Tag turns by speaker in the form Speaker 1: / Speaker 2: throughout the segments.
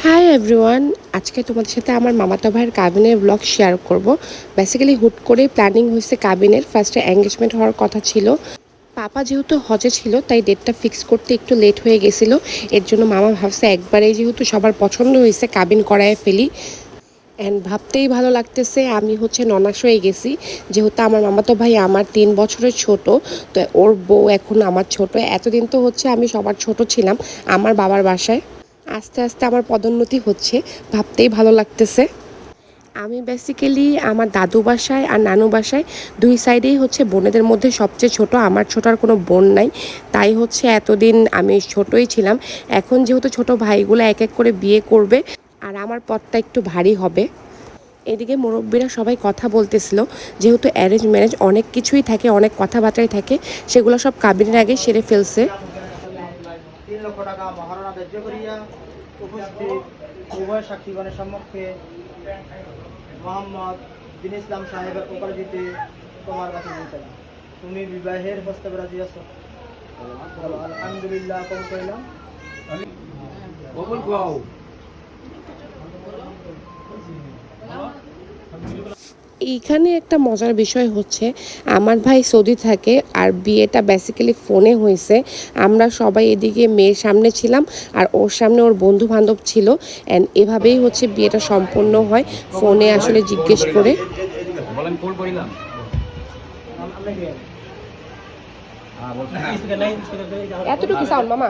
Speaker 1: Hi everyone, আজকে তোমাদের সাথে আমার মামাতো ভাইয়ের কাবিনের ব্লগ শেয়ার করব। বেসিক্যালি হুট করে প্ল্যানিং হয়েছে কাবিনের। ফার্স্টে এঙ্গেজমেন্ট হওয়ার কথা ছিল। পাপা যেহেতু হজে ছিল তাই ডেটটা ফিক্স করতে একটু লেট হয়ে গেছিল। এর জন্য মামা ভাবছে একবারেই যেহেতু সবার পছন্দ হয়েছে কাবিন করায় ফেলি। অ্যান্ড ভাবতেই ভালো লাগতেছে আমি ননাস হয়ে গেছি। যেহেতু আমার মামাতো ভাই আমার 3 বছরের ছোট, তো ওর বউ এখন আমার ছোট। এতদিন তো আমি সবার ছোট ছিলাম আমার বাবার বাসায়। আস্তে আস্তে আমার পদোন্নতি হচ্ছে, ভাবতেই ভালো লাগতেছে। আমি বেসিক্যালি আমার দাদু বাসায় আর নানু বাসায় দুই সাইডেই বোনেদের মধ্যে সবচেয়ে ছোট। আমার ছোট আর কোনো বোন নাই, তাই এতদিন আমি ছোটই ছিলাম। এখন যেহেতু ছোট ভাইগুলো এক এক করে বিয়ে করবে আর আমার পথটা একটু ভারী হবে। এদিকে মুরব্বীরা সবাই কথা বলতেছিল, যেহেতু অ্যারেঞ্জ ম্যারেজ অনেক কিছুই থাকে, অনেক কথাবার্তাই থাকে, সেগুলো সব কাবিনের আগে সেরে ফেলছে।
Speaker 2: 3 লক্ষ টাকা মহারণা ধার্য করিয়া উপস্থিত উভয় সাক্ষীগণের সম্মুখে মোহাম্মদ বিন ইসলাম সাহেবের উপার্জিতে তোমার কাছে পৌঁছালাম। তুমি বিবাহের প্রস্তাবে রাজি আছো? আলহামদুলিল্লাহ, কবুল করিলাম।
Speaker 1: এইখানে একটা মজার বিষয় আমার ভাই সৌদি থাকে আর বিয়েটা বেসিক্যালি ফোনে হয়েছে। আমরা সবাই এদিকে মেয়ের সামনে ছিলাম আর ওর সামনে ওর বন্ধু বান্ধব ছিল। অ্যান্ড এভাবেই বিয়েটা সম্পন্ন হয়, ফোনে আসলে জিজ্ঞেস করে। এতটুকু সাউন্ড মামা।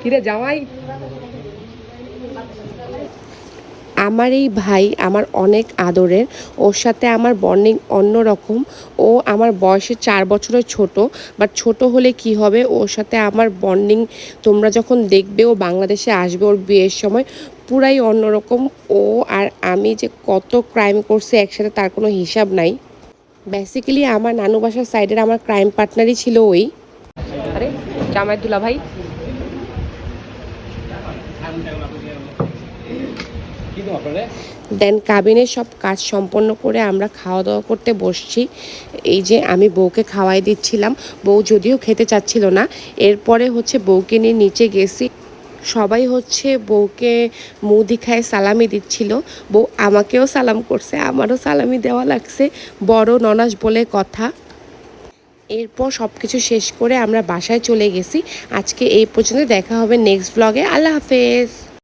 Speaker 1: কিরে জামাই, আমার এই ভাই আমার অনেক আদরের। ওর সাথে আমার বন্ডিং অন্যরকম। ও আমার বয়সে 4 বছরের ছোট, বাট ছোট হলে কি হবে, ওর সাথে আমার বন্ডিং তোমরা যখন দেখবে, ও বাংলাদেশে আসবে ওর বিয়ের সময়, পুরাই অন্যরকম। ও আর আমি যে কত ক্রাইম করছি একসাথে তার কোনো হিসাব নাই। বেসিক্যালি আমার নানু বাসার সাইডের আমার ক্রাইম পার্টনারই ছিল ওই। আরে জামাই দুলা ভাই, দেন কাবিনের সব কাজ সম্পন্ন করে আমরা খাওয়া দাওয়া করতে বসছি। এই যে আমি বউকে খাওয়াই দিচ্ছিলাম, বউ যদিও খেতে চাচ্ছিল না। এরপরে বউকে নিয়ে নিচে গেছি। সবাই বউকে মুখ দেখায় সালামি দিচ্ছিল। বউ আমাকেও সালাম করছে, আমারও সালামি দেওয়া লাগছে, বড় ননাস বলে কথা। এরপর সব কিছু শেষ করে আমরা বাসায় চলে গেছি। আজকে এই পর্যন্ত, দেখা হবে নেক্সট ব্লগে। আল্লাহ হাফেজ।